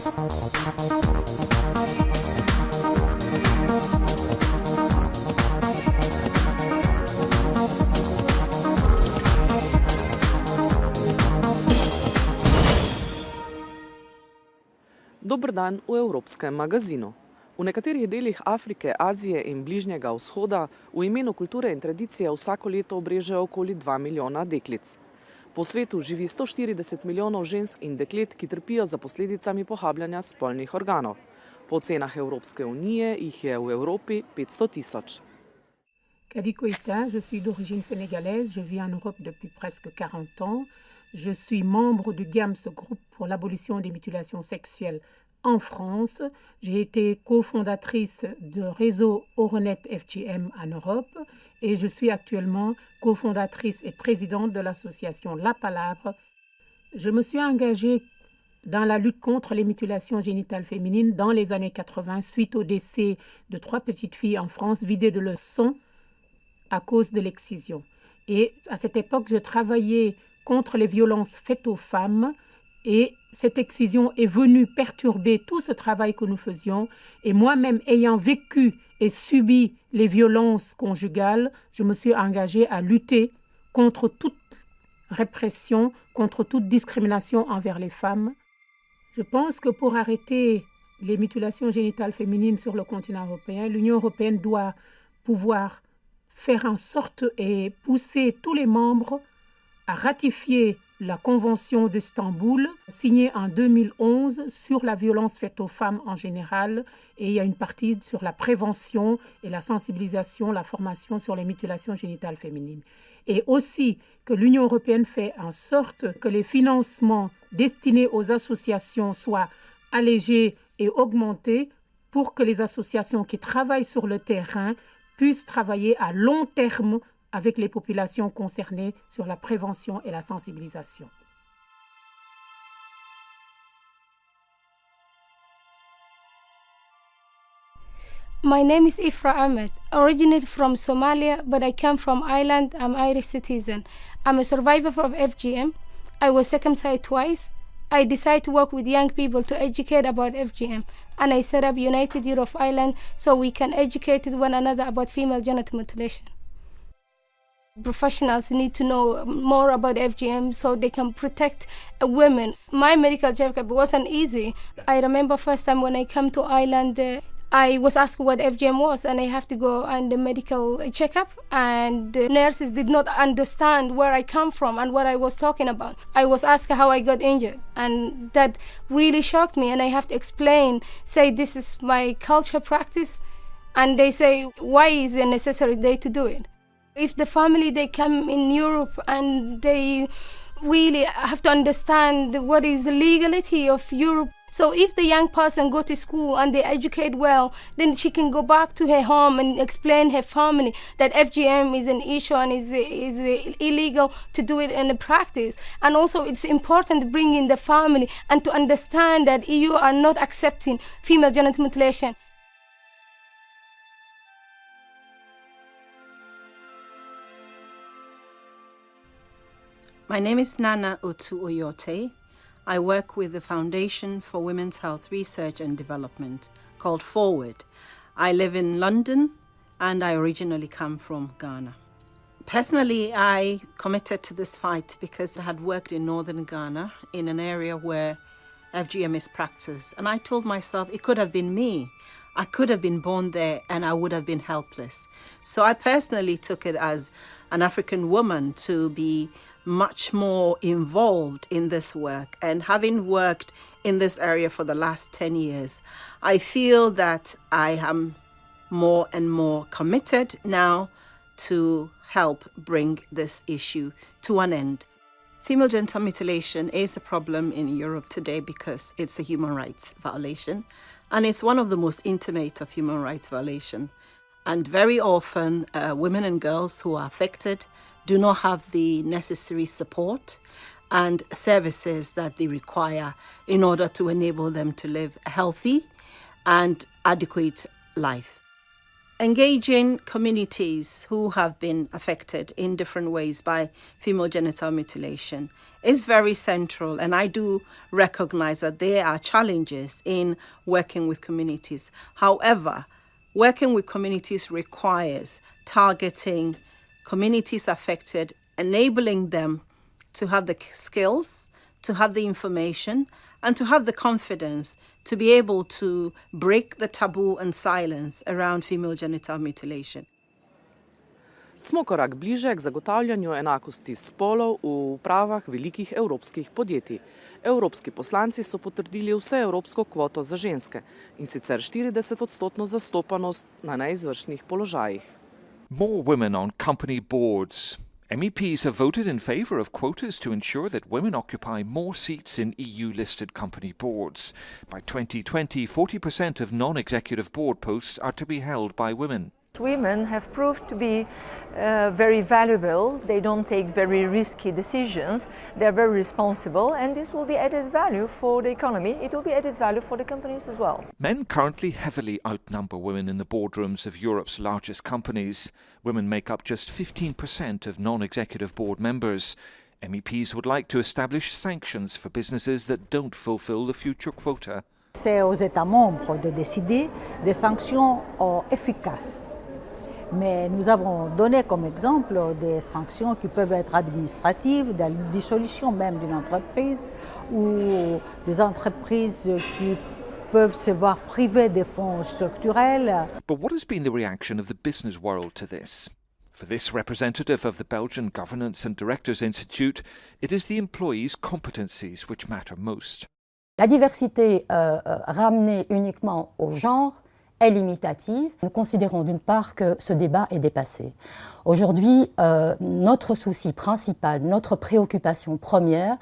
Dober dan v Evropskem magazinu. V nekaterih delih Afrike, Azije in Bližnjega vzhoda v imenu kulture in tradicije vsako leto obrežejo okoli 2 milijona deklic. Po svetu živi 140 milijonov žensk in deklet, ki trpijo za posledicami pohabljanja spolnih organov. Po ocenah Evropske unije jih je v Evropi 500 tisoč. Je suis d'origine sénégalaise, je vis en Europe depuis presque 40 ans. Je suis membre du GAMS, groupe pour l'abolition des mutilations sexuelles en France. J'ai été cofondatrice du réseau Euronet FGM en Europe et je suis actuellement cofondatrice et présidente de l'association La Palabre. Je me suis engagée dans la lutte contre les mutilations génitales féminines dans les années 80 suite au décès de 3 petites filles en France vidées de leur sang à cause de l'excision. Et à cette époque, je travaillais contre les violences faites aux femmes et cette excision est venue perturber tout ce travail que nous faisions et moi-même ayant vécu et subi les violences conjugales, je me suis engagée à lutter contre toute répression, contre toute discrimination envers les femmes. Je pense que pour arrêter les mutilations génitales féminines sur le continent européen, l'Union européenne doit pouvoir faire en sorte et pousser tous les membres à ratifier la Convention d'Istanbul, signée en 2011 sur la violence faite aux femmes en général. Et il y a une partie sur la prévention et la sensibilisation, la formation sur les mutilations génitales féminines. Et aussi que l'Union européenne fait en sorte que les financements destinés aux associations soient allégés et augmentés pour que les associations qui travaillent sur le terrain puissent travailler à long terme avec les populations concernées sur la prévention et la sensibilisation. My name is Ifra Ahmed, originated from Somalia, but I come from Ireland. I'm Irish citizen. I'm a survivor of FGM. I was circumcised twice. I decided to work with young people to educate about FGM, and I set up United Europe of Ireland so we can educate one another about female genital mutilation. Professionals need to know more about FGM so they can protect women. My medical checkup wasn't easy. I remember first time when I came to Ireland, I was asked what FGM was and I have to go on the medical checkup, and the nurses did not understand where I come from and what I was talking about. I was asked how I got injured, and that really shocked me, and I have to explain, say this is my culture practice, and they say why is it necessary day to do it? If the family, they come in Europe and they really have to understand what is the legality of Europe. So if the young person go to school and they educate well, then she can go back to her home and explain her family that FGM is an issue and is illegal to do it in the practice. And also it's important to bring in the family and to understand that EU are not accepting female genital mutilation. My name is Nana Otu Oyote. I work with the Foundation for Women's Health Research and Development called Forward. I live in London and I originally come from Ghana. Personally, I committed to this fight because I had worked in northern Ghana in an area where FGM is practiced. And I told myself it could have been me. I could have been born there and I would have been helpless. So I personally took it as an African woman to be much more involved in this work. And having worked in this area for the last 10 years, I feel that I am more and more committed now to help bring this issue to an end. Female genital mutilation is a problem in Europe today because it's a human rights violation, and it's one of the most intimate of human rights violations. And very often, women and girls who are affected do not have the necessary support and services that they require in order to enable them to live a healthy and adequate life. Engaging communities who have been affected in different ways by female genital mutilation is very central, and I do recognize that there are challenges in working with communities. However, working with communities requires targeting communities affected, enabling them to have the skills, to have the information, and to have the confidence to be able to break the taboo and silence around female genital mutilation. Smo korak bliže k zagotavljanju enakosti spolov v upravah velikih evropskih podjetij. Evropski poslanci so potrdili vseevropsko kvoto za ženske, in sicer 40% zastopanost na neizvršnih položajih. More women on company boards. MEPs have voted in favour of quotas to ensure that women occupy more seats in EU-listed company boards. By 2020, 40% of non-executive board posts are to be held by women. Women have proved to be very valuable. They don't take very risky decisions. They're very responsible, and this will be added value for the economy. It will be added value for the companies as well. Men currently heavily outnumber women in the boardrooms of Europe's largest companies. Women make up just 15% of non-executive board members. MEPs would like to establish sanctions for businesses that don't fulfil the future quota. C'est aux États membres de décider des sanctions efficaces. Mais nous avons donné comme exemple des sanctions qui peuvent être administratives, de la dissolution même d'une entreprise, ou des entreprises qui peuvent se voir privées des fonds structurels. But what has been the reaction of the business world to this? For this representative of the Belgian Governance and Directors Institute, it is the employees' competencies which matter most. La diversité ramenée uniquement au genre est limitative. Nous considérons d'une part que ce débat est dépassé. Aujourd'hui, notre souci principal, notre préoccupation première,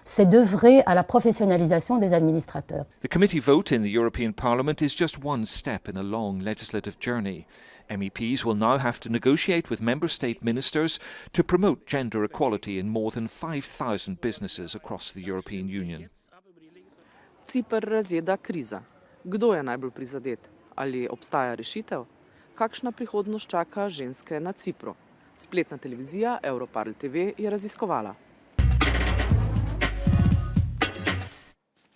c'est d'œuvrer à la professionnalisation des administrateurs. The committee vote in the European Parliament is just one step in a long legislative journey. MEPs will now have to negotiate with member state ministers to promote gender equality in more than 5,000 businesses across the European Union. Ciper razjeda kriza. Kdo je najbolj prizadet? Ali obstaja rešitev? Kakšna prihodnost čaka ženske na Cipru? Spletna televizija Europarl TV je raziskovala.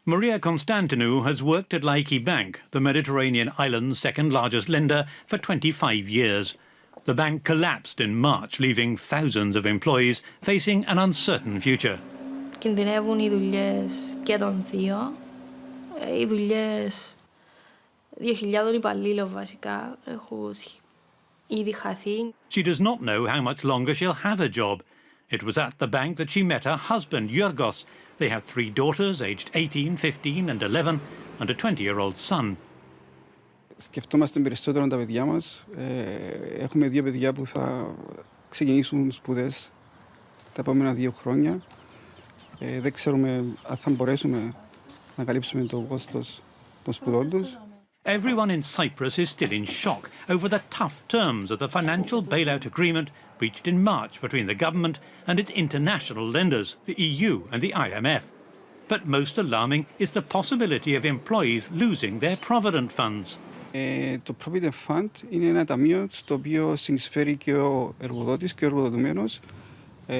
Maria Constantinou has worked at Laiki Bank, the Mediterranean island's second largest lender, for 25 years. The bank collapsed in March, leaving thousands of employees facing an uncertain future. Κινδυνεύουν οι δουλειές και των θείων. Οι δουλειές 2.000 υπαλλήλων βασικά έχουν ήδη χαθεί. She does not know how much longer she'll have a job. It was at the bank that she met her husband, Yorgos. They have 3 daughters, aged 18, 15 and 11, and a 20-year-old son. Σκεφτόμαστε περισσότερο τα παιδιά μας. Έχουμε 2 παιδιά που θα ξεκινήσουν σπουδές τα επόμενα 2 χρόνια. Δεν ξέρουμε αν θα μπορέσουμε να καλύψουμε το κόστος των σπουδών τους. Everyone in Cyprus is still in shock over the tough terms of the financial bailout agreement reached in March between the government and its international lenders, the EU and the IMF. But most alarming is the possibility of employees losing their provident funds. Το Provident Fund είναι ένα ταμείο στο οποίο συνεισφέρει και ο εργοδότης και ο εργοδοτουμένος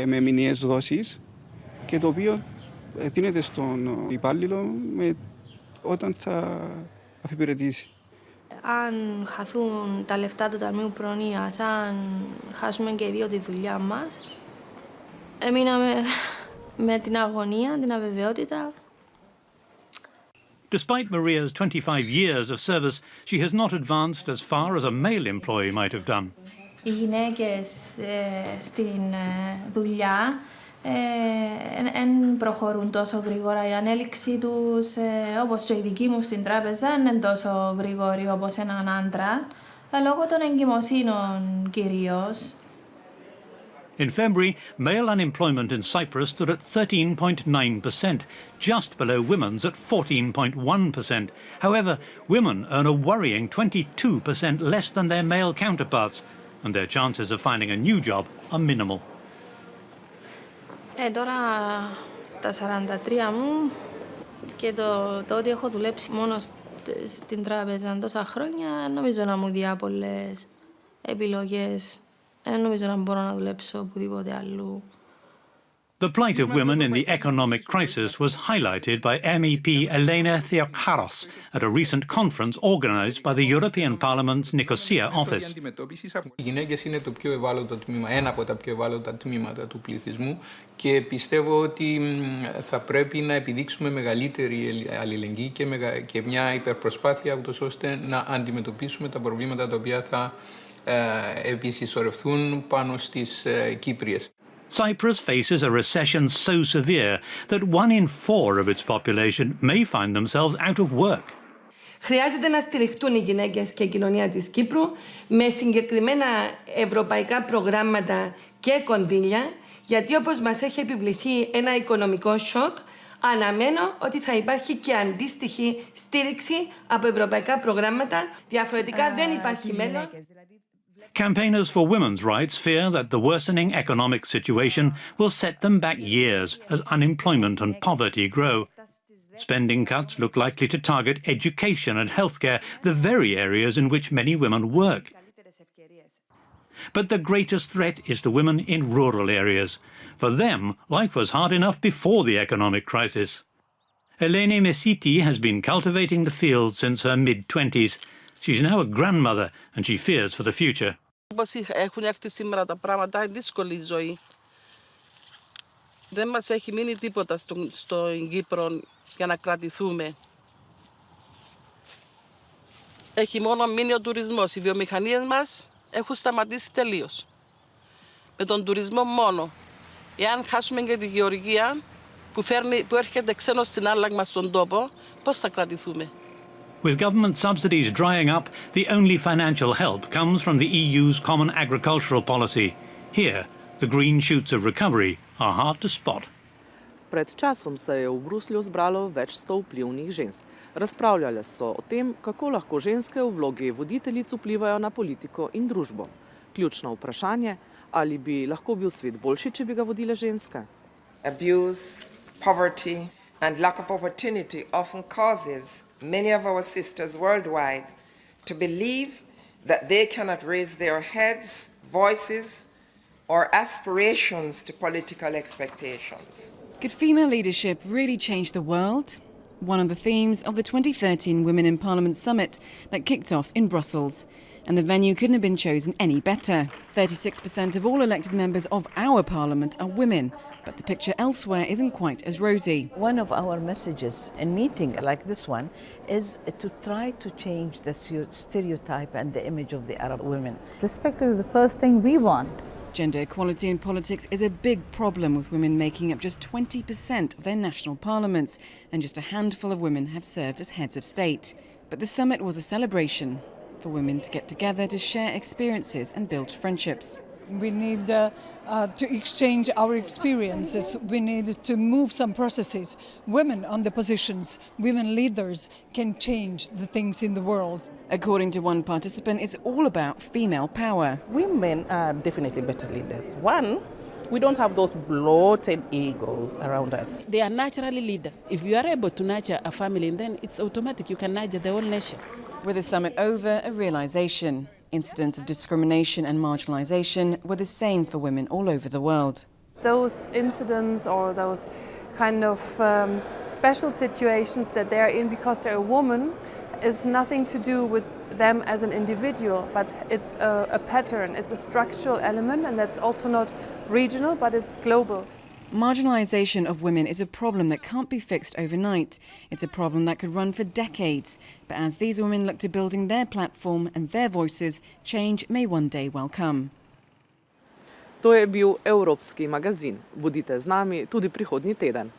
με μηνιαίες δόσεις και το οποίο δίνεται στον υπάλληλο όταν θα αφιπηρετήσει. Αν χαθούν τα λεφτά του Ταμείου Προνοίας, αν χάσουμε και οι 2 τη δουλειά μας, έμειναμε με την αγωνία, την αβεβαιότητα. Despite Maria's 25 years of service, she has not advanced as far as a male employee might have done. Οι γυναίκες στην δουλειά δεν προχωρούν τόσο γρήγορα. Η ανέλυξη τους, όπως και η δική μου στην τράπεζα, δεν είναι τόσο γρήγορη όπως έναν άντρα, λόγω των εγκυμοσύνων κυρίως. In February, male unemployment in Cyprus stood at 13.9%, just below women's at 14.1%. However, women earn a worrying 22% less than their male counterparts, and their chances of finding a new job are minimal. Τώρα στα 43 μου και το ότι έχω δουλέψει μόνο στην τράπεζα τόσα χρόνια, νομίζω να μου διά πολλές επιλογές. Νομίζω να μπορώ να δουλέψω οπουδήποτε αλλού. The plight of women in the economic crisis was highlighted by MEP Elena Theocharos at a recent conference organised by the European Parliament's Nicosia office. Οι γυναίκες είναι το πιο ευάλωτο τμήμα, ένα από τα πιο ευάλωτα τμήματα του πληθυσμού και πιστεύω ότι θα πρέπει να επιδείξουμε μεγαλύτερη αλληλεγγύη και μια υπερπροσπάθεια ούτως ώστε να αντιμετωπίσουμε τα προβλήματα τα οποία θα επισυσσωρευτούν πάνω στις Κύπριες. Cyprus faces a recession so severe that 1 in 4 of its population may find themselves out of work. Χρειάζεται να στηριχτούν οι γυναίκες και η κοινωνία της Κύπρου με συγκεκριμένα ευρωπαϊκά προγράμματα και κονδύλια, γιατί όπως μας έχει επιβληθεί ένα οικονομικό σοκ, αναμένω ότι θα υπάρχει και αντίστοιχη στήριξη από ευρωπαϊκά προγράμματα. Διαφορετικά δεν υπάρχει μέλλον. Campaigners for women's rights fear that the worsening economic situation will set them back years as unemployment and poverty grow. Spending cuts look likely to target education and healthcare, the very areas in which many women work. But the greatest threat is to women in rural areas. For them, life was hard enough before the economic crisis. Eleni Mesiti has been cultivating the fields since her mid-20s. She's now a grandmother and she fears for the future. Όπως έχουν έρθει σήμερα τα πράγματα, είναι δύσκολη η ζωή. Δεν μας έχει μείνει τίποτα στην Κύπρο για να κρατηθούμε. Έχει μόνο μείνει ο τουρισμός. Οι βιομηχανίες μας έχουν σταματήσει τελείως. Με τον τουρισμό μόνο. Εάν χάσουμε και τη γεωργία που έρχεται ξένος στην άλλαγμα στον τόπο, πώς θα κρατηθούμε. With government subsidies drying up, the only financial help comes from the EU's common agricultural policy. Here, the green shoots of recovery are hard to spot. Pred časom se je v Bruslju zbralo več 100 vplivnih žensk. Razpravljale so o tem, kako lahko ženske v vlogi voditeljic vplivajo na politiko in družbo. Ključno vprašanje, ali bi lahko bil svet boljši, če bi ga vodile ženske? Abuse, poverty and lack of opportunity often causes many of our sisters worldwide to believe that they cannot raise their heads, voices, or aspirations to political expectations. Could female leadership really change the world? One of the themes of the 2013 Women in Parliament Summit that kicked off in Brussels. And the venue couldn't have been chosen any better. 36% of all elected members of our parliament are women, but the picture elsewhere isn't quite as rosy. One of our messages in meeting like this one is to try to change the stereotype and the image of the Arab women. Respect is the first thing we want. Gender equality in politics is a big problem, with women making up just 20% of their national parliaments, and just a handful of women have served as heads of state. But the summit was a celebration for women to get together to share experiences and build friendships. We need to exchange our experiences. We need to move some processes. Women on the positions, women leaders can change the things in the world. According to one participant, it's all about female power. Women are definitely better leaders. One, we don't have those bloated egos around us. They are naturally leaders. If you are able to nurture a family, then it's automatic. You can nurture the whole nation. With the summit over, a realisation. Incidents of discrimination and marginalisation were the same for women all over the world. Those incidents or those kind of special situations that they're in because they're a woman is nothing to do with them as an individual, but it's a pattern, it's a structural element, and that's also not regional, but it's global. Marginalisation of women is a problem that can't be fixed overnight. It's a problem that could run for decades. But as these women look to building their platform and their voices, change may one day well come. To je bil Evropski magazin. Bodite z nami tudi prihodnji teden.